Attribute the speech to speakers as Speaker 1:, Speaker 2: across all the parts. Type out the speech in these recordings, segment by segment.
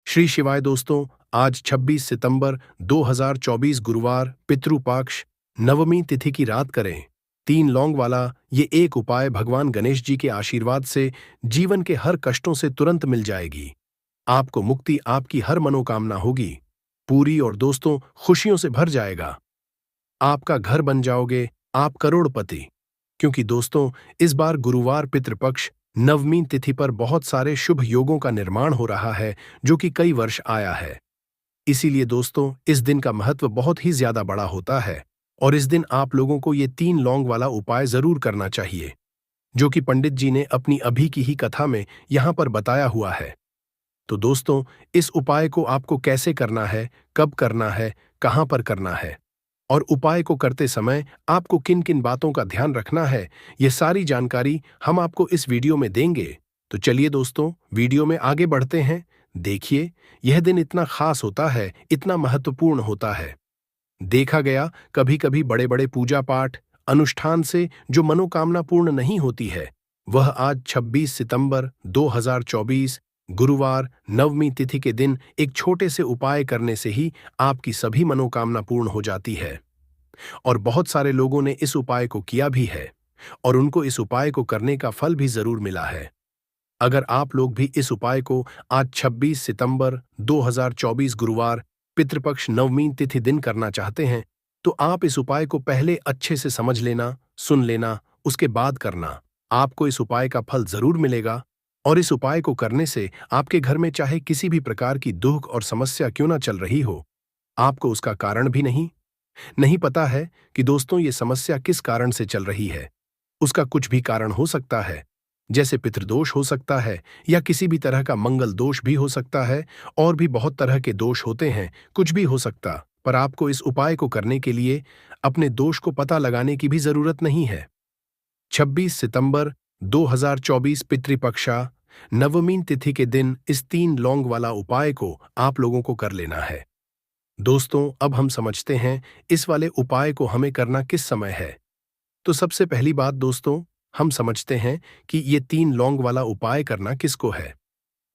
Speaker 1: श्री शिवाय दोस्तों, आज 26 सितंबर 2024 गुरुवार पितृपक्ष नवमी तिथि की रात करें। 3 लौंग वाला ये एक उपाय भगवान गणेश जी के आशीर्वाद से जीवन के हर कष्टों से तुरंत मिल जाएगी। आपको मुक्ति, आपकी हर मनोकामना होगी पूरी और दोस्तों खुशियों से भर जाएगा। आपका घर बन जाओगे, आप करोड़पति। क्योंकि दोस्तों इस बार गुरुवार पितृपक्ष नवमी तिथि पर बहुत सारे शुभ योगों का निर्माण हो रहा है जो कि कई वर्ष आया है। इसीलिए दोस्तों इस दिन का महत्व बहुत ही ज्यादा बड़ा होता है और इस दिन आप लोगों को ये 3 लौंग वाला उपाय जरूर करना चाहिए जो कि पंडित जी ने अपनी अभी की ही कथा में यहाँ पर बताया हुआ है। तो दोस्तों इस उपाय को आपको कैसे करना है, कब करना है, कहाँ पर करना है और उपाय को करते समय आपको किन किन बातों का ध्यान रखना है, ये सारी जानकारी हम आपको इस वीडियो में देंगे। तो चलिए दोस्तों वीडियो में आगे बढ़ते हैं। देखिए यह दिन इतना खास होता है, इतना महत्वपूर्ण होता है। देखा गया कभी कभी बड़े बड़े पूजा पाठ अनुष्ठान से जो मनोकामना पूर्ण नहीं होती है, वह आज 26 सितंबर 2024 गुरुवार नवमी तिथि के दिन एक छोटे से उपाय करने से ही आपकी सभी मनोकामना पूर्ण हो जाती है। और बहुत सारे लोगों ने इस उपाय को किया भी है और उनको इस उपाय को करने का फल भी जरूर मिला है। अगर आप लोग भी इस उपाय को आज 26 सितंबर 2024 गुरुवार पितृपक्ष नवमी तिथि दिन करना चाहते हैं तो आप इस उपाय को पहले अच्छे से समझ लेना, सुन लेना, उसके बाद करना। आपको इस उपाय का फल जरूर मिलेगा और इस उपाय को करने से आपके घर में चाहे किसी भी प्रकार की दुख और समस्या क्यों ना चल रही हो, आपको उसका कारण भी नहीं पता है कि दोस्तों ये समस्या किस कारण से चल रही है। उसका कुछ भी कारण हो सकता है, जैसे पितृदोष हो सकता है या किसी भी तरह का मंगल दोष भी हो सकता है और भी बहुत तरह के दोष होते हैं, कुछ भी हो सकता। पर आपको इस उपाय को करने के लिए अपने दोष को पता लगाने की भी जरूरत नहीं है। 26 सितंबर 2024 पितृपक्षा नवमी तिथि के दिन इस 3 लौंग वाला उपाय को आप लोगों को कर लेना है। दोस्तों अब हम समझते हैं इस वाले उपाय को हमें करना किस समय है। तो सबसे पहली बात दोस्तों हम समझते हैं कि ये 3 लौंग वाला उपाय करना किसको है।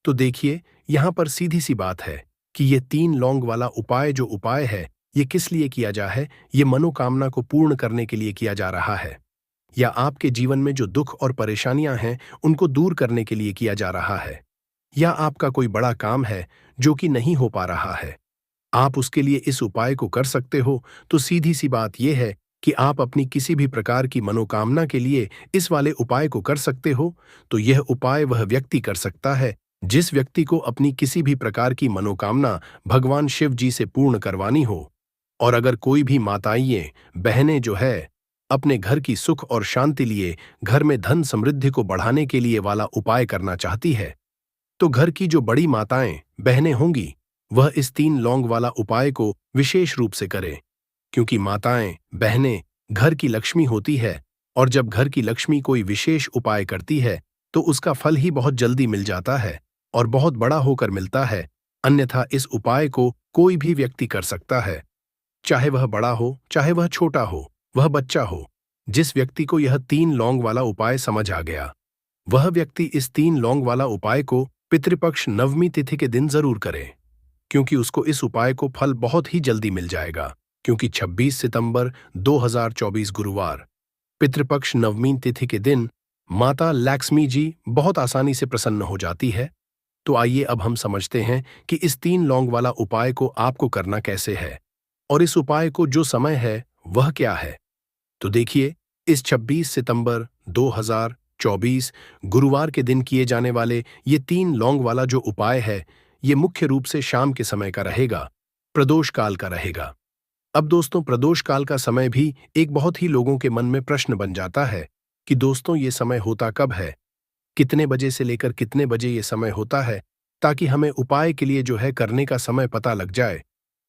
Speaker 1: तो देखिए यहाँ पर सीधी सी बात है कि ये 3 लौंग वाला उपाय जो उपाय है ये किस लिए किया जा है। ये मनोकामना को पूर्ण करने के लिए किया जा रहा है या आपके जीवन में जो दुख और परेशानियां हैं उनको दूर करने के लिए किया जा रहा है, या आपका कोई बड़ा काम है जो कि नहीं हो पा रहा है, आप उसके लिए इस उपाय को कर सकते हो। तो सीधी सी बात यह है कि आप अपनी किसी भी प्रकार की मनोकामना के लिए इस वाले उपाय को कर सकते हो। तो यह उपाय वह व्यक्ति कर सकता है जिस व्यक्ति को अपनी किसी भी प्रकार की मनोकामना भगवान शिव जी से पूर्ण करवानी हो। और अगर कोई भी माताएं बहनें जो है अपने घर की सुख और शांति लिए, घर में धन समृद्धि को बढ़ाने के लिए वाला उपाय करना चाहती है, तो घर की जो बड़ी माताएं बहनें होंगी वह इस 3 लौंग वाला उपाय को विशेष रूप से करें। क्योंकि माताएं बहनें घर की लक्ष्मी होती है और जब घर की लक्ष्मी कोई विशेष उपाय करती है तो उसका फल ही बहुत जल्दी मिल जाता है और बहुत बड़ा होकर मिलता है। अन्यथा इस उपाय को कोई भी व्यक्ति कर सकता है, चाहे वह बड़ा हो, चाहे वह छोटा हो, वह बच्चा हो। जिस व्यक्ति को यह 3 लौंग वाला उपाय समझ आ गया वह व्यक्ति इस 3 लौंग वाला उपाय को पितृपक्ष नवमी तिथि के दिन जरूर करे, क्योंकि उसको इस उपाय को फल बहुत ही जल्दी मिल जाएगा। क्योंकि 26 सितंबर 2024 गुरुवार पितृपक्ष नवमी तिथि के दिन माता लक्ष्मी जी बहुत आसानी से प्रसन्न हो जाती है। तो आइए अब हम समझते हैं कि इस 3 लौंग वाला उपाय को आपको करना कैसे है और इस उपाय को जो समय है वह क्या है। तो देखिए इस 26 सितंबर 2024 गुरुवार के दिन किए जाने वाले ये 3 लौंग वाला जो उपाय है ये मुख्य रूप से शाम के समय का रहेगा, प्रदोष काल का रहेगा। अब दोस्तों प्रदोष काल का समय भी एक बहुत ही लोगों के मन में प्रश्न बन जाता है कि दोस्तों ये समय होता कब है, कितने बजे से लेकर कितने बजे ये समय होता है, ताकि हमें उपाय के लिए जो है करने का समय पता लग जाए।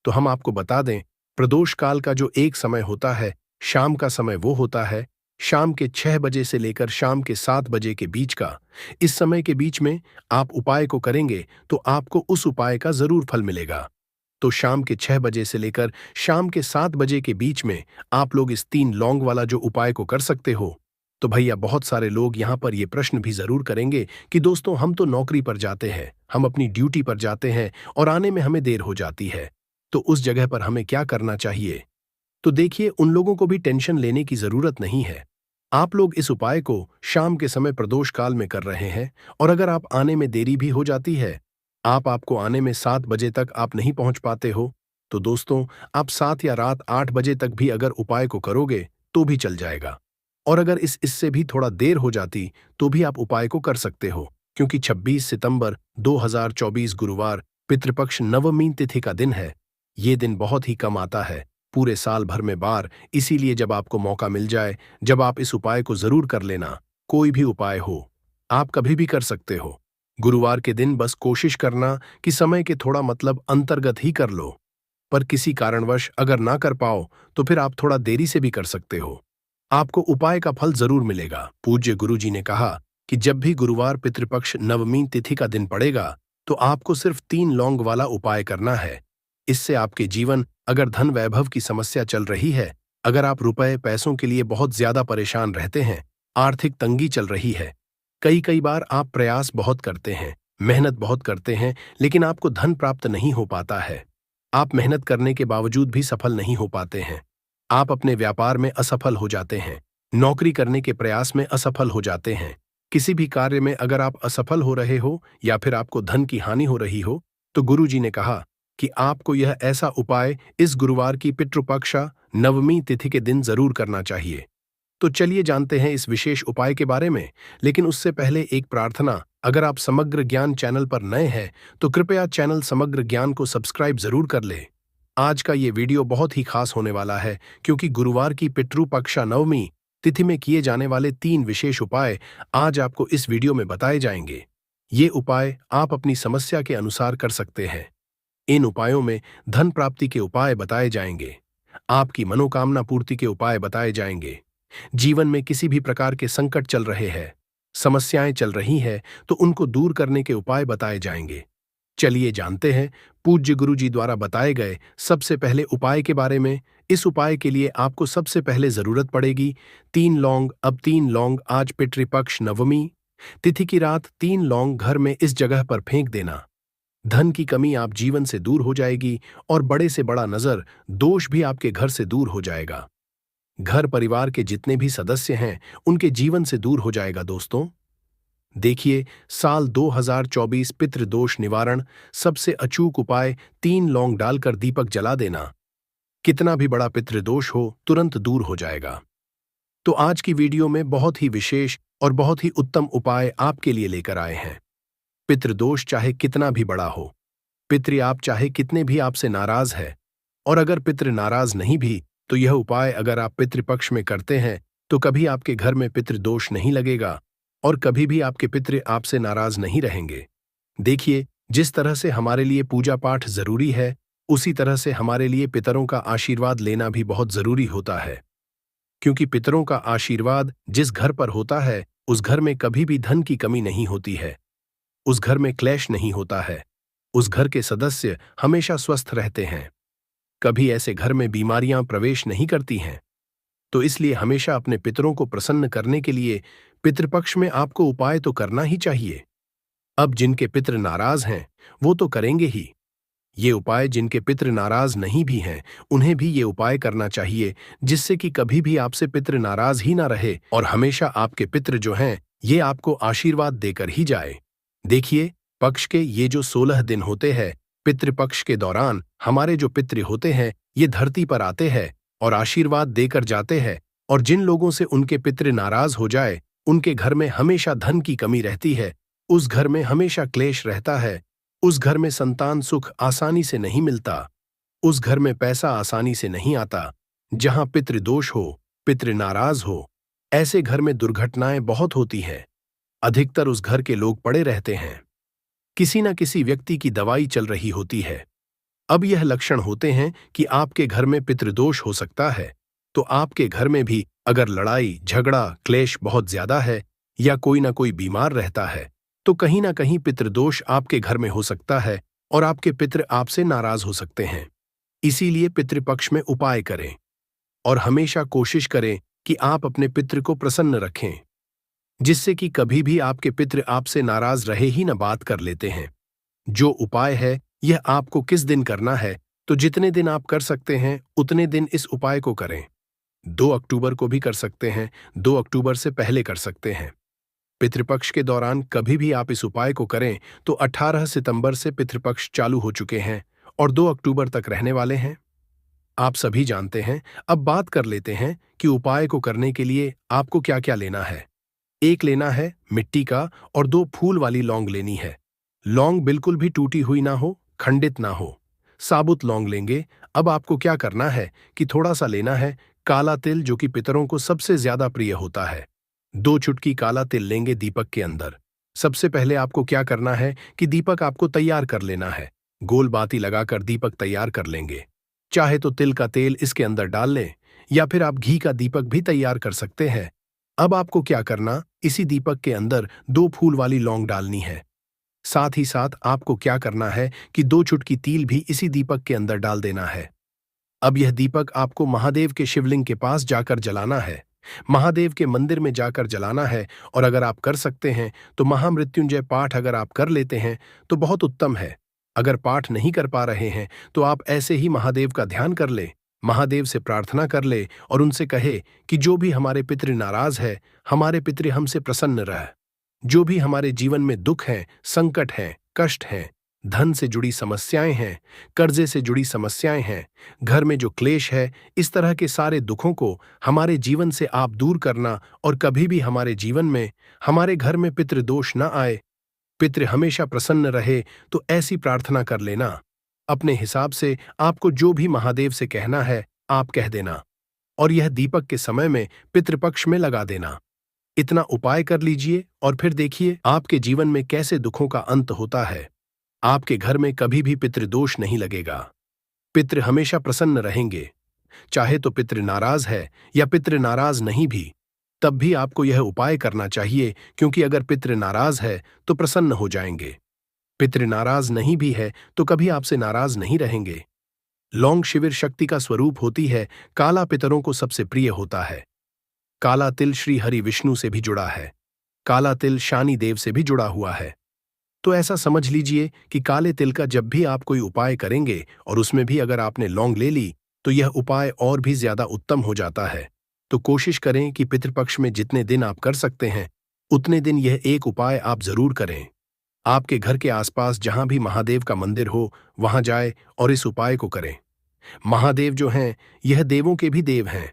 Speaker 1: तो हम आपको बता दें प्रदोष काल का जो एक समय होता है शाम का समय वो होता है शाम के 6 बजे से लेकर शाम के 7 बजे के बीच का। इस समय के बीच में आप उपाय को करेंगे तो आपको उस उपाय का जरूर फल मिलेगा। तो शाम के 6 बजे से लेकर शाम के 7 बजे के बीच में आप लोग इस 3 लौंग वाला जो उपाय को कर सकते हो। तो भैया बहुत सारे लोग यहाँ पर ये प्रश्न भी जरूर करेंगे कि दोस्तों हम तो नौकरी पर जाते हैं, हम अपनी ड्यूटी पर जाते हैं और आने में हमें देर हो जाती है, तो उस जगह पर हमें क्या करना चाहिए। तो देखिए, उन लोगों को भी टेंशन लेने की जरूरत नहीं है। आप लोग इस उपाय को शाम के समय प्रदोष काल में कर रहे हैं, और अगर आप आने में देरी भी हो जाती है, आपको आने में 7 बजे तक आप नहीं पहुंच पाते हो, तो दोस्तों आप 7 या रात 8 बजे तक भी अगर उपाय को करोगे तो भी चल जाएगा। और अगर इससे भी थोड़ा देर हो जाती तो भी आप उपाय को कर सकते हो, क्योंकि 26 सितंबर 2024 गुरुवार पितृपक्ष नवमी तिथि का दिन है। ये दिन बहुत ही कम आता है पूरे साल भर में बार, इसीलिए जब आपको मौका मिल जाए, जब आप इस उपाय को जरूर कर लेना। कोई भी उपाय हो, आप कभी भी कर सकते हो। गुरुवार के दिन बस कोशिश करना कि समय के थोड़ा मतलब अंतर्गत ही कर लो, पर किसी कारणवश अगर ना कर पाओ तो फिर आप थोड़ा देरी से भी कर सकते हो। आपको उपाय का फल जरूर मिलेगा। पूज्य गुरुजी ने कहा कि जब भी गुरुवार पितृपक्ष नवमी तिथि का दिन पड़ेगा तो आपको सिर्फ 3 लौंग वाला उपाय करना है। इससे आपके जीवन, अगर धन वैभव की समस्या चल रही है, अगर आप रुपए पैसों के लिए बहुत ज्यादा परेशान रहते हैं, आर्थिक तंगी चल रही है, कई कई बार आप प्रयास बहुत करते हैं, मेहनत बहुत करते हैं, लेकिन आपको धन प्राप्त नहीं हो पाता है। आप मेहनत करने के बावजूद भी सफल नहीं हो पाते हैं। आप अपने व्यापार में असफल हो जाते हैं, नौकरी करने के प्रयास में असफल हो जाते हैं। किसी भी कार्य में अगर आप असफल हो रहे हो या फिर आपको धन की हानि हो रही हो, तो गुरुजी ने कहा कि आपको यह ऐसा उपाय इस गुरुवार की पितृपक्षा नवमी तिथि के दिन जरूर करना चाहिए। तो चलिए जानते हैं इस विशेष उपाय के बारे में, लेकिन उससे पहले एक प्रार्थना। अगर आप समग्र ज्ञान चैनल पर नए हैं तो कृपया चैनल समग्र ज्ञान को सब्सक्राइब जरूर कर लें। आज का ये वीडियो बहुत ही खास होने वाला है, क्योंकि गुरुवार की पितृपक्षा नवमी तिथि में किए जाने वाले 3 विशेष उपाय आज आपको इस वीडियो में बताए जाएंगे। ये उपाय आप अपनी समस्या के अनुसार कर सकते हैं। इन उपायों में धन प्राप्ति के उपाय बताए जाएंगे, आपकी मनोकामना पूर्ति के उपाय बताए जाएंगे। जीवन में किसी भी प्रकार के संकट चल रहे हैं, समस्याएं चल रही हैं, तो उनको दूर करने के उपाय बताए जाएंगे। चलिए जानते हैं पूज्य गुरु जी द्वारा बताए गए सबसे पहले उपाय के बारे में। इस उपाय के लिए आपको सबसे पहले जरूरत पड़ेगी 3 लौंग। अब 3 लौंग आज पितृपक्ष नवमी तिथि की रात 3 लौंग घर में इस जगह पर फेंक देना। धन की कमी आप जीवन से दूर हो जाएगी और बड़े से बड़ा नजर दोष भी आपके घर से दूर हो जाएगा। घर परिवार के जितने भी सदस्य हैं उनके जीवन से दूर हो जाएगा। दोस्तों देखिए, साल 2024 पितृदोष निवारण सबसे अचूक उपाय 3 लौंग डालकर दीपक जला देना। कितना भी बड़ा पितृदोष हो तुरंत दूर हो जाएगा। तो आज की वीडियो में बहुत ही विशेष और बहुत ही उत्तम उपाय आपके लिए लेकर आए हैं। पितृदोष चाहे कितना भी बड़ा हो, पितृ आप चाहे कितने भी आपसे नाराज है, और अगर पितृ नाराज नहीं भी, तो यह उपाय अगर आप पितृपक्ष में करते हैं तो कभी आपके घर में पितृदोष नहीं लगेगा और कभी भी आपके पितृ आपसे नाराज नहीं रहेंगे। देखिए, जिस तरह से हमारे लिए पूजा पाठ जरूरी है, उसी तरह से हमारे लिए पितरों का आशीर्वाद लेना भी बहुत जरूरी होता है, क्योंकि पितरों का आशीर्वाद जिस घर पर होता है उस घर में कभी भी धन की कमी नहीं होती है, उस घर में क्लेश नहीं होता है, उस घर के सदस्य हमेशा स्वस्थ रहते हैं, कभी ऐसे घर में बीमारियां प्रवेश नहीं करती हैं। तो इसलिए हमेशा अपने पितरों को प्रसन्न करने के लिए पितृपक्ष में आपको उपाय तो करना ही चाहिए। अब जिनके पितृ नाराज हैं वो तो करेंगे ही। ये उपाय जिनके पितृ नाराज नहीं भी हैं उन्हें भी ये उपाय करना चाहिए, जिससे कि कभी भी आपसे पितृ नाराज ही ना रहे और हमेशा आपके पितृ जो हैं ये आपको आशीर्वाद देकर ही जाए। देखिए, पक्ष के ये जो 16 दिन होते हैं, पितृपक्ष के दौरान हमारे जो पितृ होते हैं ये धरती पर आते हैं और आशीर्वाद देकर जाते हैं, और जिन लोगों से उनके पितृ नाराज हो जाए उनके घर में हमेशा धन की कमी रहती है, उस घर में हमेशा क्लेश रहता है, उस घर में संतान सुख आसानी से नहीं मिलता, उस घर में पैसा आसानी से नहीं आता। जहां पितृदोष हो, पितृ नाराज हो, ऐसे घर में दुर्घटनाएं बहुत होती हैं। अधिकतर उस घर के लोग पड़े रहते हैं, किसी न किसी व्यक्ति की दवाई चल रही होती है। अब यह लक्षण होते हैं कि आपके घर में पितृदोष हो सकता है, तो आपके घर में भी अगर लड़ाई झगड़ा क्लेश बहुत ज्यादा है या कोई ना कोई बीमार रहता है, तो कहीं ना कहीं पितृदोष आपके घर में हो सकता है और आपके पितृ आपसे नाराज हो सकते हैं। इसीलिए पितृपक्ष में उपाय करें और हमेशा कोशिश करें कि आप अपने पितृ को प्रसन्न रखें, जिससे कि कभी भी आपके पितृ आपसे नाराज रहे ही न बात कर लेते हैं। जो उपाय है यह आपको किस दिन करना है, तो जितने दिन आप कर सकते हैं उतने दिन इस उपाय को करें। 2 अक्टूबर को भी कर सकते हैं, 2 अक्टूबर से पहले कर सकते हैं। पितृपक्ष के दौरान कभी भी आप इस उपाय को करें तो 18 सितंबर से पितृपक्ष चालू हो चुके हैं और 2 अक्टूबर तक रहने वाले हैं। आप सभी जानते हैं। अब बात कर लेते हैं कि उपाय को करने के लिए आपको क्या क्या लेना है। एक लेना है मिट्टी का और 2 फूल वाली लौंग लेनी है। लौंग बिल्कुल भी टूटी हुई ना हो, खंडित ना हो, साबुत लौंग लेंगे। अब आपको क्या करना है कि थोड़ा सा लेना है काला तिल, जो कि पितरों को सबसे ज्यादा प्रिय होता है। 2 चुटकी काला तिल लेंगे दीपक के अंदर। सबसे पहले आपको क्या करना है कि दीपक आपको तैयार कर लेना है। गोल बाती लगाकर दीपक तैयार कर लेंगे। चाहे तो तिल का तेल इसके अंदर डाल लें या फिर आप घी का दीपक भी तैयार कर सकते हैं। अब आपको क्या करना, इसी दीपक के अंदर 2 फूल वाली लौंग डालनी है। साथ ही साथ आपको क्या करना है कि 2 चुटकी तिल भी इसी दीपक के अंदर डाल देना है। अब यह दीपक आपको महादेव के शिवलिंग के पास जाकर जलाना है, महादेव के मंदिर में जाकर जलाना है। और अगर आप कर सकते हैं तो महामृत्युंजय पाठ अगर आप कर लेते हैं तो बहुत उत्तम है। अगर पाठ नहीं कर पा रहे हैं तो आप ऐसे ही महादेव का ध्यान कर ले, महादेव से प्रार्थना कर ले और उनसे कहे कि जो भी हमारे पितृ नाराज है, हमारे पितृ हमसे प्रसन्न रह। जो भी हमारे जीवन में दुख हैं, संकट हैं, कष्ट हैं, धन से जुड़ी समस्याएं हैं, कर्जे से जुड़ी समस्याएं हैं, घर में जो क्लेश है, इस तरह के सारे दुखों को हमारे जीवन से आप दूर करना और कभी भी हमारे जीवन में, हमारे घर में पितृदोष न आए, पितृ हमेशा प्रसन्न रहे, तो ऐसी प्रार्थना कर लेना। अपने हिसाब से आपको जो भी महादेव से कहना है आप कह देना और यह दीपक के समय में पितृपक्ष में लगा देना। इतना उपाय कर लीजिए और फिर देखिए आपके जीवन में कैसे दुखों का अंत होता है। आपके घर में कभी भी पितृदोष नहीं लगेगा, पितृ हमेशा प्रसन्न रहेंगे। चाहे तो पितृ नाराज है या पितृ नाराज नहीं भी, तब भी आपको यह उपाय करना चाहिए, क्योंकि अगर पितृ नाराज है तो प्रसन्न हो जाएंगे, पितृ नाराज नहीं भी है तो कभी आपसे नाराज नहीं रहेंगे। लौंग शिविर शक्ति का स्वरूप होती है, काला पितरों को सबसे प्रिय होता है। काला तिल श्री हरि विष्णु से भी जुड़ा है, काला तिल शानी देव से भी जुड़ा हुआ है। तो ऐसा समझ लीजिए कि काले तिल का जब भी आप कोई उपाय करेंगे और उसमें भी अगर आपने लौंग ले ली तो यह उपाय और भी ज्यादा उत्तम हो जाता है। तो कोशिश करें कि पितृपक्ष में जितने दिन आप कर सकते हैं उतने दिन यह एक उपाय आप जरूर करें। आपके घर के आसपास जहां भी महादेव का मंदिर हो वहां जाए और इस उपाय को करें। महादेव जो हैं यह देवों के भी देव हैं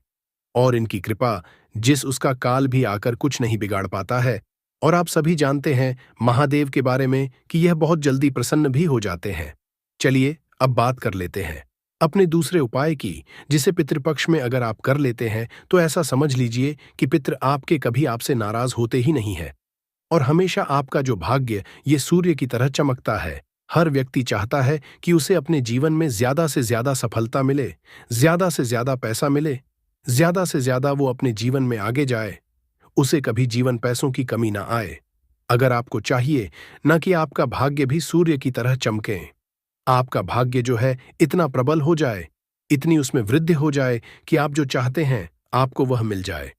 Speaker 1: और इनकी कृपा जिस उसका काल भी आकर कुछ नहीं बिगाड़ पाता है। और आप सभी जानते हैं महादेव के बारे में कि यह बहुत जल्दी प्रसन्न भी हो जाते हैं। चलिए अब बात कर लेते हैं अपने दूसरे उपाय की, जिसे पितृपक्ष में अगर आप कर लेते हैं तो ऐसा समझ लीजिए कि पितृ आपके कभी आपसे नाराज होते ही नहीं है और हमेशा आपका जो भाग्य ये सूर्य की तरह चमकता है। हर व्यक्ति चाहता है कि उसे अपने जीवन में ज्यादा से ज्यादा सफलता मिले, ज्यादा से ज्यादा पैसा मिले, ज्यादा से ज्यादा वो अपने जीवन में आगे जाए, उसे कभी जीवन पैसों की कमी ना आए। अगर आपको चाहिए ना कि आपका भाग्य भी सूर्य की तरह चमके, आपका भाग्य जो है इतना प्रबल हो जाए, इतनी उसमें वृद्धि हो जाए कि आप जो चाहते हैं आपको वह मिल जाए,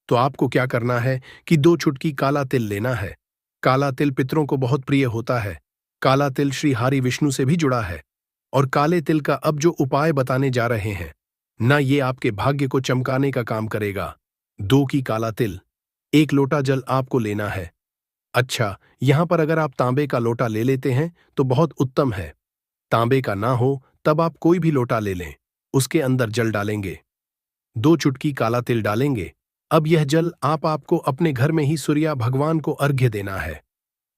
Speaker 1: तो आपको क्या करना है कि 2 चुटकी काला तिल लेना है। काला तिल पितरों को बहुत प्रिय होता है, काला तिल श्री हरि विष्णु से भी जुड़ा है। और काले तिल का अब जो उपाय बताने जा रहे हैं ना, ये आपके भाग्य को चमकाने का काम करेगा। 2 की काला तिल, 1 लोटा जल आपको लेना है। अच्छा, यहां पर अगर आप तांबे का लोटा ले लेते हैं तो बहुत उत्तम है। तांबे का ना हो तब आप कोई भी लोटा ले लें, उसके अंदर जल डालेंगे, 2 चुटकी काला तिल डालेंगे। अब यह जल आपको अपने घर में ही सूर्य भगवान को अर्घ्य देना है।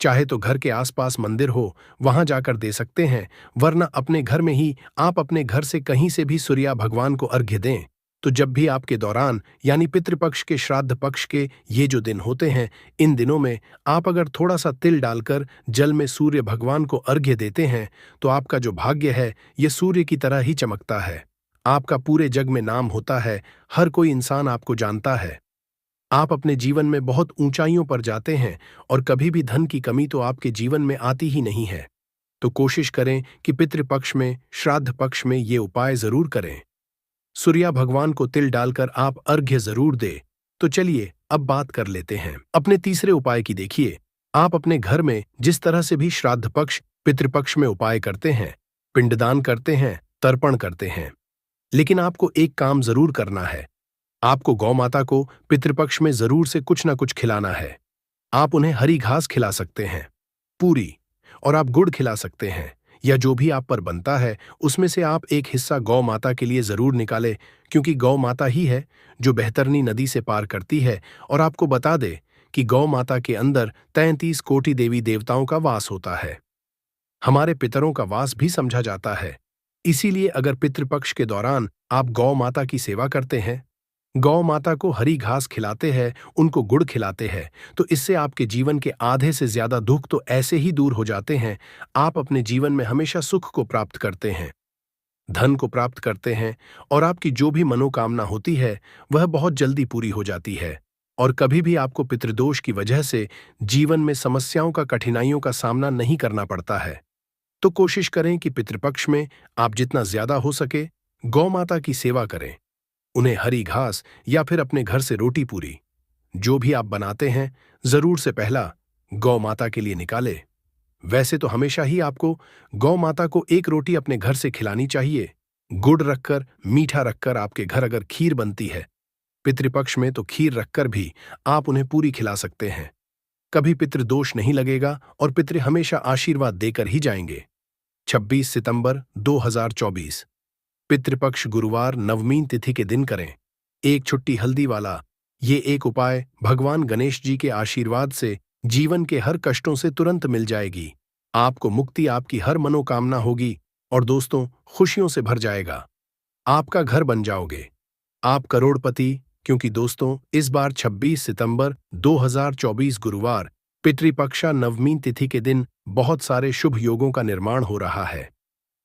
Speaker 1: चाहे तो घर के आसपास मंदिर हो वहां जाकर दे सकते हैं, वरना अपने घर में ही आप अपने घर से कहीं से भी सूर्य भगवान को अर्घ्य दें। तो जब भी आपके दौरान यानी पितृपक्ष के श्राद्ध पक्ष के ये जो दिन होते हैं, इन दिनों में आप अगर थोड़ा सा तिल डालकर जल में सूर्य भगवान को अर्घ्य देते हैं तो आपका जो भाग्य है ये सूर्य की तरह ही चमकता है। आपका पूरे जग में नाम होता है, हर कोई इंसान आपको जानता है। आप अपने जीवन में बहुत ऊंचाइयों पर जाते हैं और कभी भी धन की कमी तो आपके जीवन में आती ही नहीं है। तो कोशिश करें कि पितृपक्ष में, श्राद्ध पक्ष में ये उपाय जरूर करें। सूर्य भगवान को तिल डालकर आप अर्घ्य जरूर दें तो चलिए अब बात कर लेते हैं अपने तीसरे उपाय की। देखिए, आप अपने घर में जिस तरह से भी श्राद्ध पक्ष पितृपक्ष में उपाय करते हैं, पिंडदान करते हैं, तर्पण करते हैं, लेकिन आपको एक काम जरूर करना है। आपको गौ माता को पितृपक्ष में जरूर से कुछ ना कुछ खिलाना है। आप उन्हें हरी घास खिला सकते हैं, पूरी, और आप गुड़ खिला सकते हैं, या जो भी आप पर बनता है उसमें से आप एक हिस्सा गौ माता के लिए जरूर निकालें, क्योंकि गौ माता ही है जो बहतरनी नदी से पार करती है। और आपको बता दे कि गौ माता के अंदर 33 कोटि देवी देवताओं का वास होता है। हमारे पितरों का वास भी समझा जाता है। इसीलिए अगर पितृपक्ष के दौरान आप गौ माता की सेवा करते हैं, गौ माता को हरी घास खिलाते हैं, उनको गुड़ खिलाते हैं, तो इससे आपके जीवन के आधे से ज्यादा दुख तो ऐसे ही दूर हो जाते हैं। आप अपने जीवन में हमेशा सुख को प्राप्त करते हैं, धन को प्राप्त करते हैं, और आपकी जो भी मनोकामना होती है वह बहुत जल्दी पूरी हो जाती है। और कभी भी आपको पितृदोष की वजह से जीवन में समस्याओं का, कठिनाइयों का सामना नहीं करना पड़ता है। तो कोशिश करें कि पितृपक्ष में आप जितना ज्यादा हो सके गौ माता की सेवा करें। उन्हें हरी घास या फिर अपने घर से रोटी पूरी जो भी आप बनाते हैं जरूर से पहला गौ माता के लिए निकाले। वैसे तो हमेशा ही आपको गौ माता को एक रोटी अपने घर से खिलानी चाहिए। गुड़ रखकर, मीठा रखकर, आपके घर अगर खीर बनती है पितृपक्ष में, तो खीर रखकर भी आप उन्हें पूरी खिला सकते हैं। कभी पितृदोष नहीं लगेगा और पितृ हमेशा आशीर्वाद देकर ही जाएंगे। 26 सितंबर 2024 पितृपक्ष गुरुवार नवमी तिथि के दिन करें। एक छुट्टी हल्दी वाला ये एक उपाय भगवान गणेश जी के आशीर्वाद से जीवन के हर कष्टों से तुरंत मिल जाएगी। आपको मुक्ति, आपकी हर मनोकामना होगी, और दोस्तों खुशियों से भर जाएगा। आपका घर बन जाओगे, आप करोड़पति। क्योंकि दोस्तों इस बार 26 सितंबर 2024 गुरुवार पितृपक्षा नवमी तिथि के दिन बहुत सारे शुभ योगों का निर्माण हो रहा है,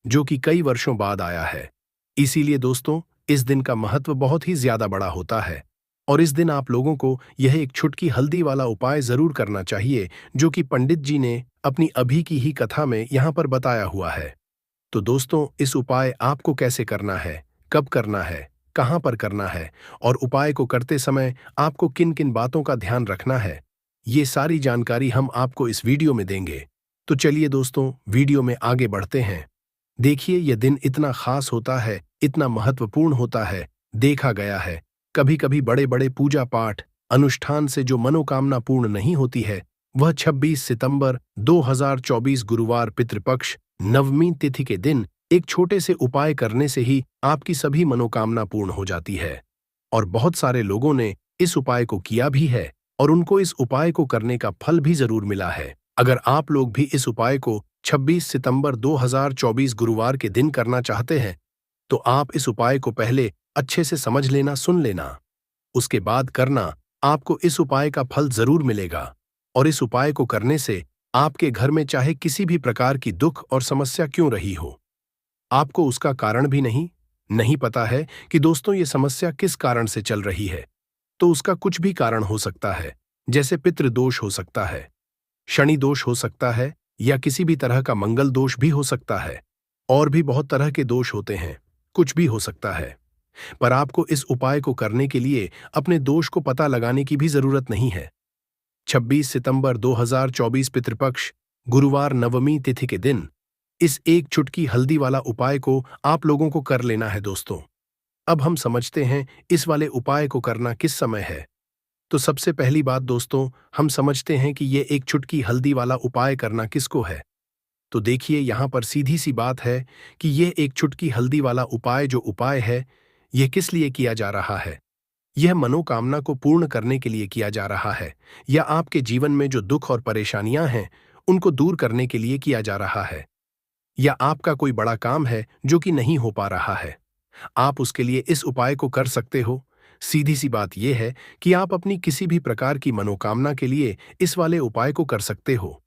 Speaker 1: जो कि कई वर्षों बाद आया है। इसीलिए दोस्तों इस दिन का महत्व बहुत ही ज्यादा बड़ा होता है, और इस दिन आप लोगों को यह एक छुटकी हल्दी वाला उपाय जरूर करना चाहिए, जो कि पंडित जी ने अपनी अभी की ही कथा में यहां पर बताया हुआ है। तो दोस्तों इस उपाय आपको कैसे करना है, कब करना है, कहां पर करना है, और उपाय को करते समय आपको किन किन बातों का ध्यान रखना है, ये सारी जानकारी हम आपको इस वीडियो में देंगे। तो चलिए दोस्तों वीडियो में आगे बढ़ते हैं। देखिए, यह दिन इतना खास होता है, इतना महत्वपूर्ण होता है। देखा गया है कभी कभी बड़े बड़े पूजा पाठ अनुष्ठान से जो मनोकामना पूर्ण नहीं होती है, वह 26 सितंबर 2024 गुरुवार पितृपक्ष नवमी तिथि के दिन एक छोटे से उपाय करने से ही आपकी सभी मनोकामना पूर्ण हो जाती है। और बहुत सारे लोगों ने इस उपाय को किया भी है, और उनको इस उपाय को करने का फल भी जरूर मिला है। अगर आप लोग भी इस उपाय को 26 सितंबर 2024 गुरुवार के दिन करना चाहते हैं, तो आप इस उपाय को पहले अच्छे से समझ लेना, सुन लेना, उसके बाद करना। आपको इस उपाय का फल जरूर मिलेगा, और इस उपाय को करने से आपके घर में चाहे किसी भी प्रकार की दुख और समस्या क्यों रही हो, आपको उसका कारण भी नहीं पता है कि दोस्तों ये समस्या किस कारण से चल रही है, तो उसका कुछ भी कारण हो सकता है। जैसे पितृदोष हो सकता है, शनि दोष हो सकता है, या किसी भी तरह का मंगल दोष भी हो सकता है, और भी बहुत तरह के दोष होते हैं, कुछ भी हो सकता है। पर आपको इस उपाय को करने के लिए अपने दोष को पता लगाने की भी जरूरत नहीं है। 26 सितंबर 2024 पितृपक्ष गुरुवार नवमी तिथि के दिन इस एक चुटकी हल्दी वाला उपाय को आप लोगों को कर लेना है। दोस्तों अब हम समझते हैं इस वाले उपाय को करना किस समय है। तो सबसे पहली बात दोस्तों, हम समझते हैं कि ये एक चुटकी हल्दी वाला उपाय करना किसको है। तो देखिए, यहां पर सीधी सी बात है कि यह एक चुटकी हल्दी वाला उपाय जो उपाय है, यह किस लिए किया जा रहा है। यह मनोकामना को पूर्ण करने के लिए किया जा रहा है, या आपके जीवन में जो दुख और परेशानियां हैं उनको दूर करने के लिए किया जा रहा है, या आपका कोई बड़ा काम है जो कि नहीं हो पा रहा है, आप उसके लिए इस उपाय को कर सकते हो। सीधी सी बात यह है कि आप अपनी किसी भी प्रकार की मनोकामना के लिए इस वाले उपाय को कर सकते हो।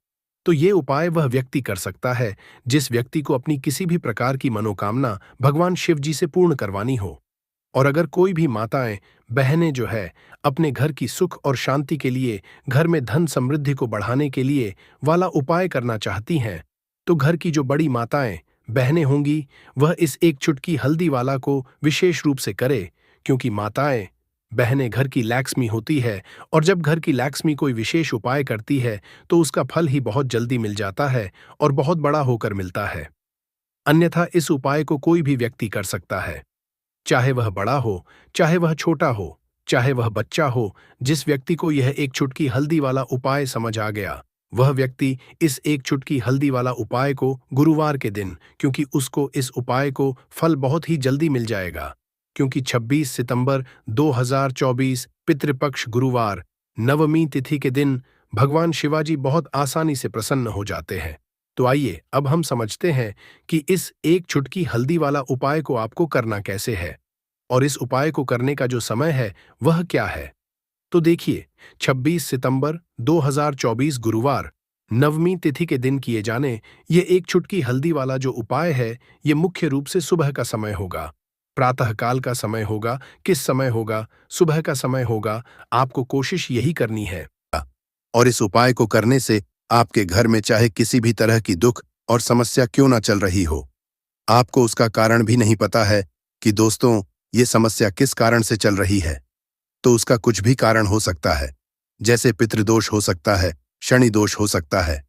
Speaker 1: तो ये उपाय वह व्यक्ति कर सकता है जिस व्यक्ति को अपनी किसी भी प्रकार की मनोकामना भगवान शिव जी से पूर्ण करवानी हो। और अगर कोई भी माताएं, बहनें जो है अपने घर की सुख और शांति के लिए, घर में धन समृद्धि को बढ़ाने के लिए वाला उपाय करना चाहती हैं, तो घर की जो बड़ी माताएं, बहनें होंगी, वह इस एक चुटकी हल्दी वाला को विशेष रूप से करे, क्योंकि माताएं बहनें घर की लक्ष्मी होती है और जब घर की लक्ष्मी कोई विशेष उपाय करती है तो उसका फल ही बहुत जल्दी मिल जाता है और बहुत बड़ा होकर मिलता है। अन्यथा इस उपाय को कोई भी व्यक्ति कर सकता है, चाहे वह बड़ा हो, चाहे वह छोटा हो, चाहे वह बच्चा हो। जिस व्यक्ति को यह एक चुटकी हल्दी वाला उपाय समझ आ गया, वह व्यक्ति इस एक चुटकी हल्दी वाला उपाय को गुरुवार के दिन, क्योंकि उसको इस उपाय को फल बहुत ही जल्दी मिल जाएगा, क्योंकि 26 सितंबर 2024 पितृपक्ष गुरुवार नवमी तिथि के दिन भगवान शिवाजी बहुत आसानी से प्रसन्न हो जाते हैं। तो आइए अब हम समझते हैं कि इस एक चुटकी हल्दी वाला उपाय को आपको करना कैसे है और इस उपाय को करने का जो समय है वह क्या है। तो देखिए, 26 सितंबर 2024 गुरुवार नवमी तिथि के दिन किए जाने ये एक चुटकी हल्दी वाला जो उपाय है, ये मुख्य रूप से सुबह का समय होगा, प्रातःकाल का समय होगा। किस समय होगा? सुबह का समय होगा। आपको कोशिश यही करनी है और इस उपाय को करने से आपके घर में चाहे किसी भी तरह की दुख और समस्या क्यों ना चल रही हो, आपको उसका कारण भी नहीं पता है कि दोस्तों ये समस्या किस कारण से चल रही है, तो उसका कुछ भी कारण हो सकता है। जैसे पितृदोष हो सकता है, शनि दोष हो सकता है,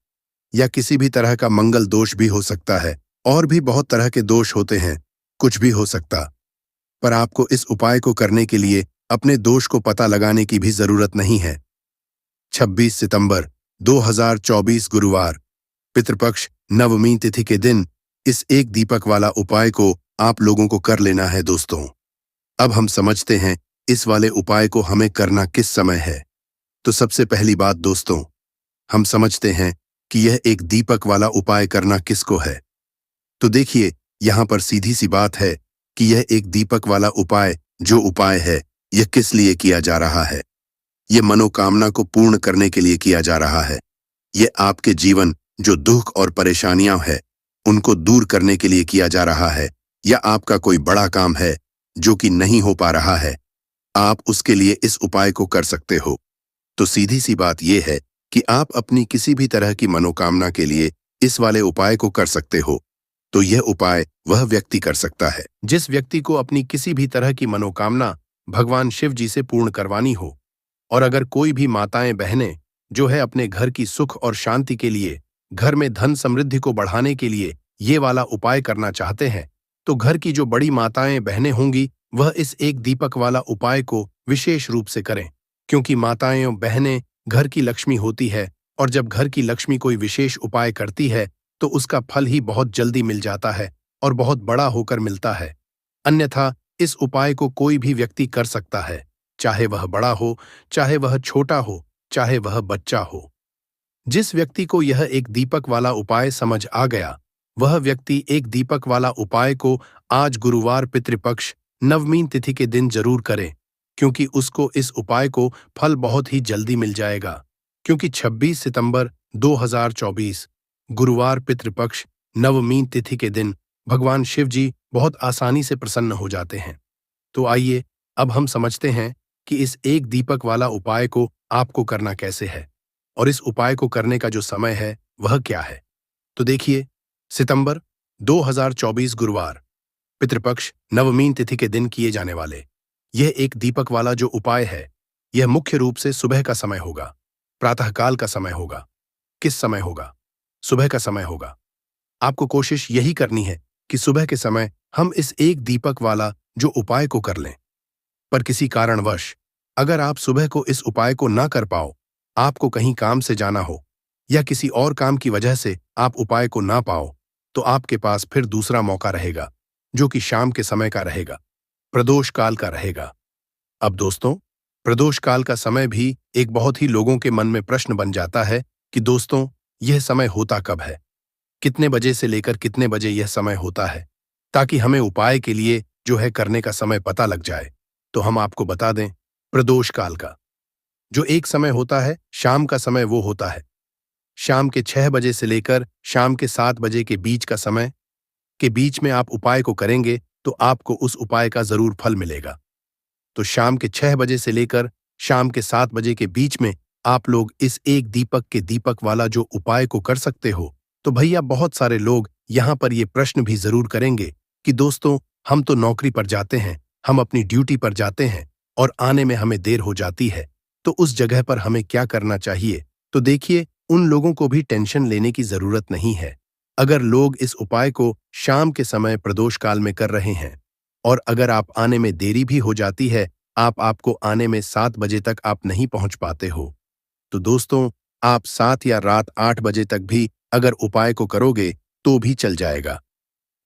Speaker 1: या किसी भी तरह का मंगल दोष भी हो सकता है, और भी बहुत तरह के दोष होते हैं, कुछ भी हो सकता। पर आपको इस उपाय को करने के लिए अपने दोष को पता लगाने की भी जरूरत नहीं है। 26 सितंबर 2024 गुरुवार पितृपक्ष नवमी तिथि के दिन इस एक दीपक वाला उपाय को आप लोगों को कर लेना है दोस्तों। अब हम समझते हैं इस वाले उपाय को हमें करना किस समय है। तो सबसे पहली बात दोस्तों, हम समझते हैं कि यह एक दीपक वाला उपाय करना किसको है। तो देखिए, यहां पर सीधी सी बात है कि यह एक दीपक वाला उपाय जो उपाय है, यह किस लिए किया जा रहा है। यह मनोकामना को पूर्ण करने के लिए किया जा रहा है। यह आपके जीवन जो दुख और परेशानियां हैं उनको दूर करने के लिए किया जा रहा है, या आपका कोई बड़ा काम है जो कि नहीं हो पा रहा है, आप उसके लिए इस उपाय को कर सकते हो। तो सीधी सी बात यह है कि आप अपनी किसी भी तरह की मनोकामना के लिए इस वाले उपाय को कर सकते हो। तो यह उपाय वह व्यक्ति कर सकता है जिस व्यक्ति को अपनी किसी भी तरह की मनोकामना भगवान शिव जी से पूर्ण करवानी हो। और अगर कोई भी माताएं बहनें जो है अपने घर की सुख और शांति के लिए, घर में धन समृद्धि को बढ़ाने के लिए ये वाला उपाय करना चाहते हैं, तो घर की जो बड़ी माताएं बहनें होंगी वह इस एक दीपक वाला उपाय को विशेष रूप से करें, क्योंकि माताएं बहनें घर की लक्ष्मी होती है और जब घर की लक्ष्मी कोई विशेष उपाय करती है तो उसका फल ही बहुत जल्दी मिल जाता है और बहुत बड़ा होकर मिलता है। अन्यथा इस उपाय को कोई भी व्यक्ति कर सकता है, चाहे वह बड़ा हो, चाहे वह छोटा हो, चाहे वह बच्चा हो। जिस व्यक्ति को यह एक दीपक वाला उपाय समझ आ गया, वह व्यक्ति एक दीपक वाला उपाय को आज गुरुवार पितृपक्ष नवमी तिथि के दिन जरूर करे, क्योंकि उसको इस उपाय को फल बहुत ही जल्दी मिल जाएगा। क्योंकि 26 सितंबर 2024 गुरुवार पितृपक्ष नवमी तिथि के दिन भगवान शिव जी बहुत आसानी से प्रसन्न हो जाते हैं। तो आइए अब हम समझते हैं कि इस एक दीपक वाला उपाय को आपको करना कैसे है और इस उपाय को करने का जो समय है वह क्या है। तो देखिए, सितंबर 2024 गुरुवार पितृपक्ष नवमी तिथि के दिन किए जाने वाले यह एक दीपक वाला जो उपाय है, यह मुख्य रूप से सुबह का समय होगा, प्रातःकाल का समय होगा। किस समय होगा? सुबह का समय होगा। आपको कोशिश यही करनी है कि सुबह के समय हम इस एक दीपक वाला जो उपाय को कर लें। पर किसी कारणवश अगर आप सुबह को इस उपाय को ना कर पाओ, आपको कहीं काम से जाना हो या किसी और काम की वजह से आप उपाय को ना पाओ, तो आपके पास फिर दूसरा मौका रहेगा जो कि शाम के समय का रहेगा, प्रदोष काल का रहेगा। अब दोस्तों, प्रदोष काल का समय भी एक बहुत ही लोगों के मन में प्रश्न बन जाता है कि दोस्तों यह समय होता कब है, कितने बजे से लेकर कितने बजे यह समय होता है, ताकि हमें उपाय के लिए जो है करने का समय पता लग जाए। तो हम आपको बता दें, प्रदोष काल का जो एक समय होता है, शाम का समय वो होता है शाम के 6 बजे से लेकर शाम के 7 बजे के बीच का समय के बीच में आप उपाय को करेंगे तो आपको उस उपाय का जरूर फल मिलेगा। तो शाम के 6 बजे से लेकर शाम के 7 बजे के बीच में आप लोग इस एक दीपक के दीपक वाला जो उपाय को कर सकते हो। तो भैया बहुत सारे लोग यहाँ पर ये प्रश्न भी जरूर करेंगे कि दोस्तों हम तो नौकरी पर जाते हैं, हम अपनी ड्यूटी पर जाते हैं, और आने में हमें देर हो जाती है, तो उस जगह पर हमें क्या करना चाहिए? तो देखिए, उन लोगों को भी टेंशन लेने की जरूरत नहीं है। अगर लोग इस उपाय को शाम के समय प्रदोष काल में कर रहे हैं और अगर आप आने में देरी भी हो जाती है, आपको आने में 7 बजे तक आप नहीं पहुंच पाते हो, तो दोस्तों, आप 7 या रात 8 बजे तक भी अगर उपाय को करोगे तो भी चल जाएगा।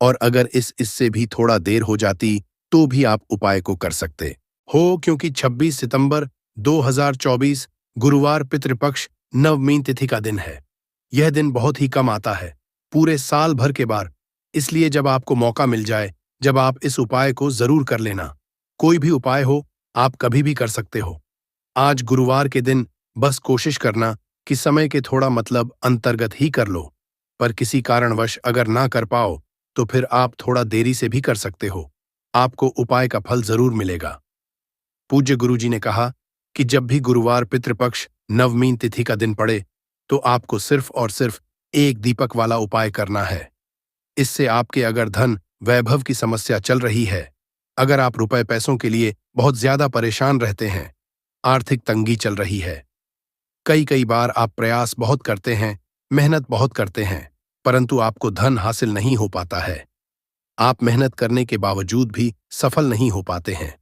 Speaker 1: और अगर इससे भी थोड़ा देर हो जाती तो भी आप उपाय को कर सकते हो, क्योंकि 26 सितंबर 2024 गुरुवार पितृपक्ष नवमी तिथि का दिन है। यह दिन बहुत ही कम आता है पूरे साल भर के बाद, इसलिए जब आपको मौका मिल जाए, जब आप इस उपाय को जरूर कर लेना। कोई भी उपाय हो, आप कभी भी कर सकते हो। आज गुरुवार के दिन बस कोशिश करना कि समय के थोड़ा अंतर्गत ही कर लो, पर किसी कारणवश अगर ना कर पाओ तो फिर आप थोड़ा देरी से भी कर सकते हो। आपको उपाय का फल जरूर मिलेगा। पूज्य गुरुजी ने कहा कि जब भी गुरुवार पितृपक्ष नवमी तिथि का दिन पड़े तो आपको सिर्फ और सिर्फ एक दीपक वाला उपाय करना है। इससे आपके अगर धन वैभव की समस्या चल रही है, अगर आप रुपए पैसों के लिए बहुत ज्यादा परेशान रहते हैं, आर्थिक तंगी चल रही है, कई कई बार आप प्रयास बहुत करते हैं, मेहनत बहुत करते हैं, परंतु आपको धन हासिल नहीं हो पाता है। आप मेहनत करने के बावजूद भी सफल नहीं हो पाते हैं।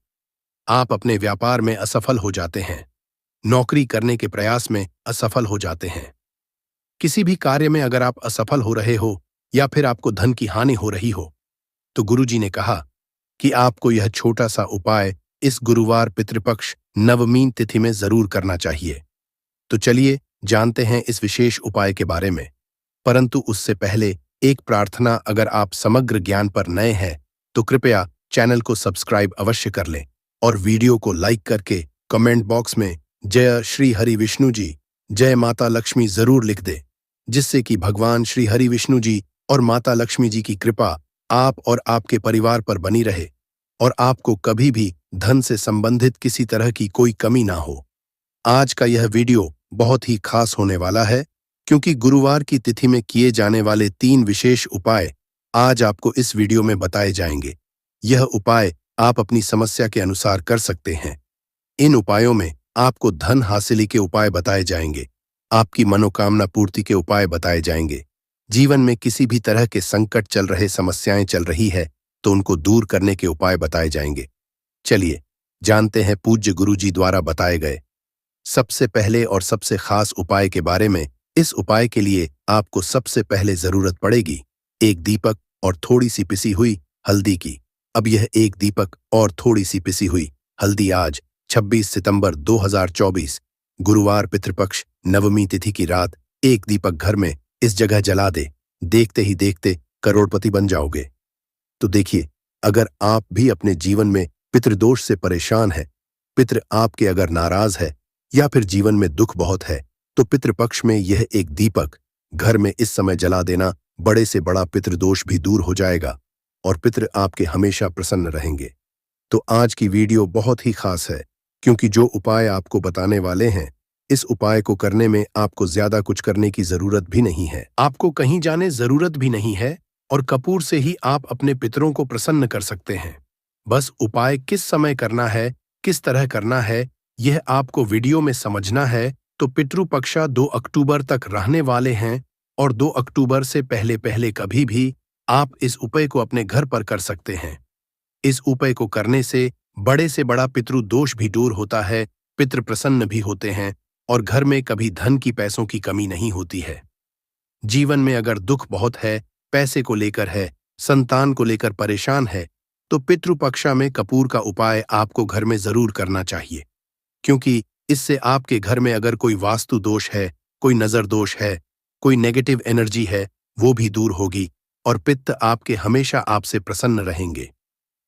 Speaker 1: आप अपने व्यापार में असफल हो जाते हैं, नौकरी करने के प्रयास में असफल हो जाते हैं। किसी भी कार्य में अगर आप असफल हो रहे हो या फिर आपको धन की हानि हो रही हो, तो गुरुजी ने कहा कि आपको यह छोटा सा उपाय इस गुरुवार पितृपक्ष नवमी तिथि में जरूर करना चाहिए। तो चलिए जानते हैं इस विशेष उपाय के बारे में। परंतु उससे पहले एक प्रार्थना, अगर आप समग्र ज्ञान पर नए हैं तो कृपया चैनल को सब्सक्राइब अवश्य कर लें और वीडियो को लाइक करके कमेंट बॉक्स में जय श्री हरि विष्णु जी, जय माता लक्ष्मी जरूर लिख दे, जिससे कि भगवान श्री हरि विष्णु जी और माता लक्ष्मी जी की कृपा आप और आपके परिवार पर बनी रहे और आपको कभी भी धन से संबंधित किसी तरह की कोई कमी ना हो। आज का यह वीडियो बहुत ही खास होने वाला है, क्योंकि गुरुवार की तिथि में किए जाने वाले 3 विशेष उपाय आज आपको इस वीडियो में बताए जाएंगे। यह उपाय आप अपनी समस्या के अनुसार कर सकते हैं। इन उपायों में आपको धन हासिली के उपाय बताए जाएंगे, आपकी मनोकामना पूर्ति के उपाय बताए जाएंगे। जीवन में किसी भी तरह के संकट चल रहे, समस्याएं चल रही है तो उनको दूर करने के उपाय बताए जाएंगे। चलिए जानते हैं पूज्य गुरुजी द्वारा बताए गए सबसे पहले और सबसे खास उपाय के बारे में। इस उपाय के लिए आपको सबसे पहले जरूरत पड़ेगी एक दीपक और थोड़ी सी पिसी हुई हल्दी की। अब यह एक दीपक और थोड़ी सी पिसी हुई हल्दी आज 26 सितंबर 2024 गुरुवार पितृपक्ष नवमी तिथि की रात एक दीपक घर में इस जगह जला दे। देखते ही देखते करोड़पति बन जाओगे। तो देखिए, अगर आप भी अपने जीवन में पितृदोष से परेशान है, पितृ आपके अगर नाराज है या फिर जीवन में दुख बहुत है, तो पितृपक्ष में यह एक दीपक घर में इस समय जला देना, बड़े से बड़ा पितृदोष भी दूर हो जाएगा और पितृ आपके हमेशा प्रसन्न रहेंगे। तो आज की वीडियो बहुत ही खास है, क्योंकि जो उपाय आपको बताने वाले हैं, इस उपाय को करने में आपको ज्यादा कुछ करने की जरूरत भी नहीं है, आपको कहीं जाने जरूरत भी नहीं है और कपूर से ही आप अपने पितरों को प्रसन्न कर सकते हैं। बस उपाय किस समय करना है, किस तरह करना है, यह आपको वीडियो में समझना है। तो पितृपक्षा 2 अक्टूबर तक रहने वाले हैं और 2 अक्टूबर से पहले पहले कभी भी आप इस उपाय को अपने घर पर कर सकते हैं। इस उपाय को करने से बड़ा पितृदोष भी दूर होता है, पितृ प्रसन्न भी होते हैं और घर में कभी धन की पैसों की कमी नहीं होती है। जीवन में अगर दुख बहुत है, पैसे को लेकर है, संतान को लेकर परेशान है, तो पितृपक्षा में कपूर का उपाय आपको घर में जरूर करना चाहिए, क्योंकि इससे आपके घर में अगर कोई वास्तु दोष है, कोई नजर दोष है, कोई नेगेटिव एनर्जी है, वो भी दूर होगी और पित्त आपके हमेशा आपसे प्रसन्न रहेंगे।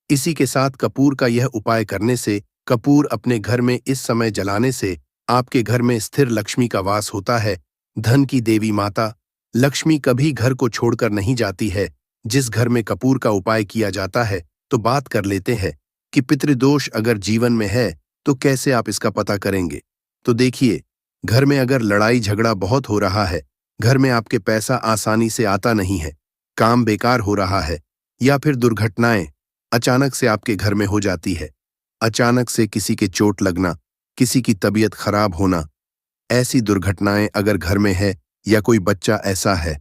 Speaker 1: इसी के साथ कपूर का यह उपाय करने से, कपूर अपने घर में इस समय जलाने से आपके घर में स्थिर लक्ष्मी का वास होता है। धन की देवी माता लक्ष्मी कभी घर को छोड़कर नहीं जाती है। जिस घर में कपूर का उपाय किया जाता है, तो बात कर लेते हैं कि पितृदोष अगर जीवन में है तो कैसे आप इसका पता करेंगे। तो देखिए, घर में अगर लड़ाई झगड़ा बहुत हो रहा है, घर में आपके पैसा आसानी से आता नहीं है, काम बेकार हो रहा है या फिर दुर्घटनाएं अचानक से आपके घर में हो जाती है, अचानक से किसी के चोट लगना, किसी की तबीयत खराब होना, ऐसी दुर्घटनाएं अगर घर में है या कोई बच्चा ऐसा है,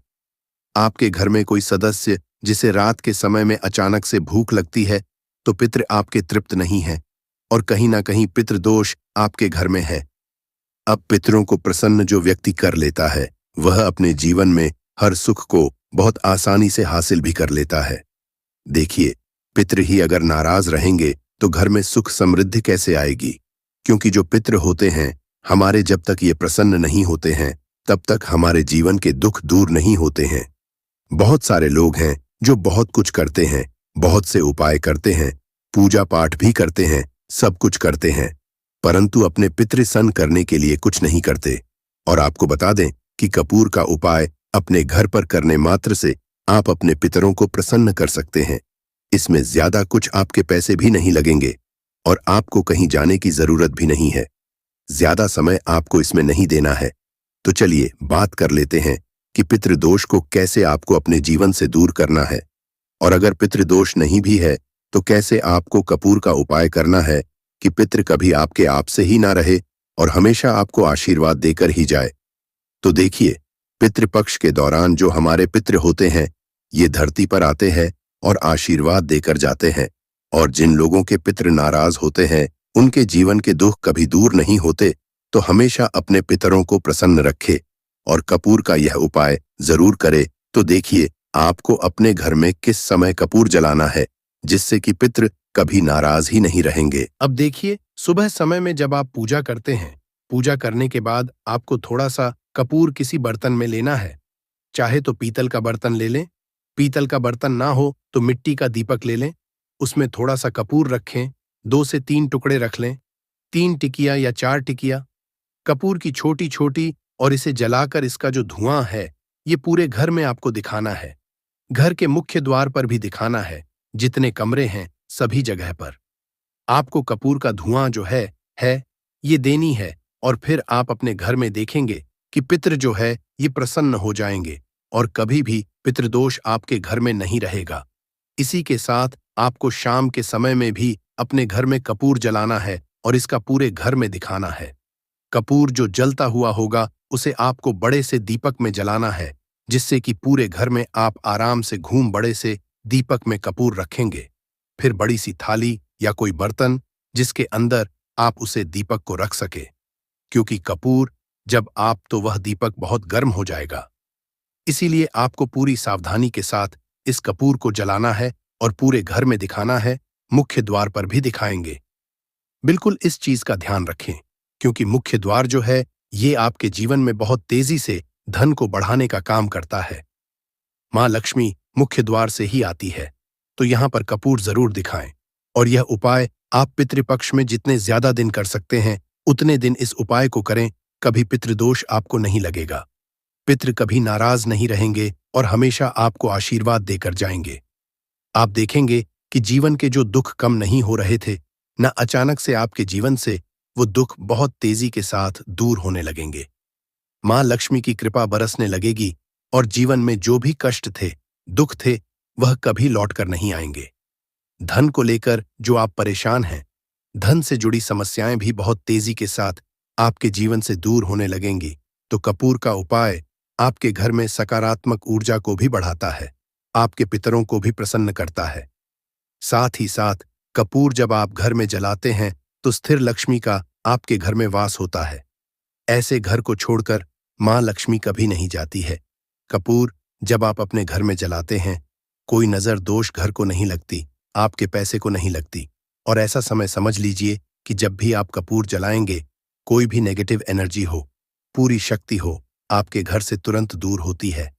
Speaker 1: आपके घर में कोई सदस्य जिसे रात के समय में अचानक से भूख लगती है, तो पितृ आपके तृप्त नहीं है और कहीं ना कहीं पितृदोष आपके घर में है। अब पितरों को प्रसन्न जो व्यक्ति कर लेता है, वह अपने जीवन में हर सुख को बहुत आसानी से हासिल भी कर लेता है। देखिए, पितृ ही अगर नाराज रहेंगे तो घर में सुख समृद्धि कैसे आएगी? क्योंकि जो पितृ होते हैं, हमारे जब तक ये प्रसन्न नहीं होते हैं, तब तक हमारे जीवन के दुख दूर नहीं होते हैं। बहुत सारे लोग हैं जो बहुत कुछ करते हैं, बहुत से उपाय करते हैं, पूजा पाठ भी करते हैं, सब कुछ करते हैं, परंतु अपने पितृ सन करने के लिए कुछ नहीं करते। और आपको बता दें कि कपूर का उपाय अपने घर पर करने मात्र से आप अपने पितरों को प्रसन्न कर सकते हैं। इसमें ज्यादा कुछ आपके पैसे भी नहीं लगेंगे और आपको कहीं जाने की जरूरत भी नहीं है। ज्यादा समय आपको इसमें नहीं देना है। तो चलिए बात कर लेते हैं कि पितृदोष को कैसे आपको अपने जीवन से दूर करना है, और अगर पितृदोष नहीं भी है तो कैसे आपको कपूर का उपाय करना है कि पितृ कभी आपके आप से ही ना रहे और हमेशा आपको आशीर्वाद देकर ही जाए। तो देखिए, पितृपक्ष के दौरान जो हमारे पितृ होते हैं, ये धरती पर आते हैं और आशीर्वाद देकर जाते हैं, और जिन लोगों के पितृ नाराज होते हैं, उनके जीवन के दुख कभी दूर नहीं होते। तो हमेशा अपने पितरों को प्रसन्न रखे और कपूर का यह उपाय जरूर करे। तो देखिए, आपको अपने घर में किस समय कपूर जलाना है जिससे कि पितृ कभी नाराज ही नहीं रहेंगे। अब देखिए, सुबह समय में जब आप पूजा करते हैं, पूजा करने के बाद आपको थोड़ा सा कपूर किसी बर्तन में लेना है। चाहे तो पीतल का बर्तन ले लें, पीतल का बर्तन ना हो तो मिट्टी का दीपक ले लें, उसमें थोड़ा सा कपूर रखें, 2 से 3 टुकड़े रख लें, 3 टिकिया या 4 टिकिया कपूर की छोटी छोटी, और इसे जलाकर इसका जो धुआं है, ये पूरे घर में आपको दिखाना है। घर के मुख्य द्वार पर भी दिखाना है, जितने कमरे हैं सभी जगह पर आपको कपूर का धुआं जो है ये देनी है। और फिर आप अपने घर में देखेंगे कि पितृ जो है ये प्रसन्न हो जाएंगे और कभी भी पितृदोष आपके घर में नहीं रहेगा। इसी के साथ आपको शाम के समय में भी अपने घर में कपूर जलाना है और इसका पूरे घर में दिखाना है। कपूर जो जलता हुआ होगा उसे आपको बड़े से दीपक में जलाना है, जिससे कि पूरे घर में आप आराम से घूम बड़े से दीपक में कपूर रखेंगे। फिर बड़ी सी थाली या कोई बर्तन जिसके अंदर आप उसे दीपक को रख सके, क्योंकि कपूर जब आप तो वह दीपक बहुत गर्म हो जाएगा। इसीलिए आपको पूरी सावधानी के साथ इस कपूर को जलाना है और पूरे घर में दिखाना है, मुख्य द्वार पर भी दिखाएंगे। बिल्कुल इस चीज का ध्यान रखें, क्योंकि मुख्य द्वार जो है ये आपके जीवन में बहुत तेजी से धन को बढ़ाने का काम करता है। मां लक्ष्मी मुख्य द्वार से ही आती है, तो यहां पर कपूर जरूर दिखाएं। और यह उपाय आप पितृपक्ष में जितने ज्यादा दिन कर सकते हैं उतने दिन इस उपाय को करें। कभी पितृदोष आपको नहीं लगेगा, पितृ कभी नाराज नहीं रहेंगे और हमेशा आपको आशीर्वाद देकर जाएंगे। आप देखेंगे कि जीवन के जो दुख कम नहीं हो रहे थे, न अचानक से आपके जीवन से वो दुख बहुत तेजी के साथ दूर होने लगेंगे। मां लक्ष्मी की कृपा बरसने लगेगी और जीवन में जो भी कष्ट थे, दुख थे, वह कभी लौटकर नहीं आएंगे। धन को लेकर जो आप परेशान हैं, धन से जुड़ी समस्याएं भी बहुत तेजी के साथ आपके जीवन से दूर होने लगेंगी। तो कपूर का उपाय आपके घर में सकारात्मक ऊर्जा को भी बढ़ाता है, आपके पितरों को भी प्रसन्न करता है। साथ ही साथ कपूर जब आप घर में जलाते हैं तो स्थिर लक्ष्मी का आपके घर में वास होता है। ऐसे घर को छोड़कर मां लक्ष्मी कभी नहीं जाती है। कपूर जब आप अपने घर में जलाते हैं, कोई नजर दोष घर को नहीं लगती, आपके पैसे को नहीं लगती। और ऐसा समय समझ लीजिए कि जब भी आप कपूर जलाएंगे, कोई भी नेगेटिव एनर्जी हो, पूरी शक्ति हो, आपके घर से तुरंत दूर होती है।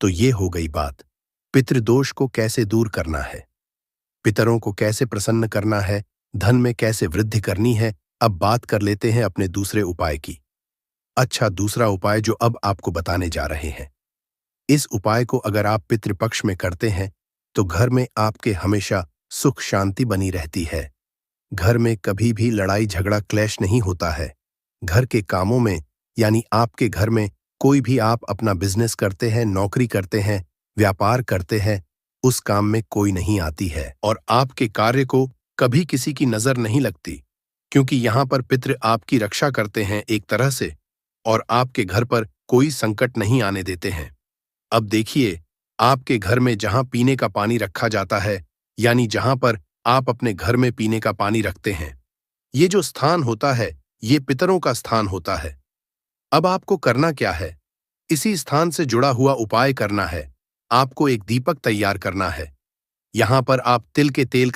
Speaker 1: तो ये हो गई बात पितृदोष को कैसे दूर करना है, पितरों को कैसे प्रसन्न करना है, धन में कैसे वृद्धि करनी है। अब बात कर लेते हैं अपने दूसरे उपाय की। अच्छा, दूसरा उपाय जो अब आपको बताने जा रहे हैं, इस उपाय को अगर आप पितृपक्ष में करते हैं तो घर में आपके हमेशा सुख शांति बनी रहती है। घर में कभी भी लड़ाई झगड़ा क्लेश नहीं होता है। घर के कामों में, यानी आपके घर में कोई भी आप अपना बिजनेस करते हैं, नौकरी करते हैं, व्यापार करते हैं, उस काम में कोई नहीं आती है और आपके कार्य को कभी किसी की नजर नहीं लगती, क्योंकि यहां पर पितृ आपकी रक्षा करते हैं एक तरह से, और आपके घर पर कोई संकट नहीं आने देते हैं। अब देखिए, आपके घर में जहां पीने का पानी रखा जाता है, यानी जहां पर आप अपने घर में पीने का पानी रखते हैं, ये जो स्थान होता है, ये पितरों का स्थान होता है। अब आपको करना क्या है? इसी स्थान से जुड़ा हुआ उपाय करना है। आपको एक दीपक तैयार करना है। यहां पर आप तिल के तेल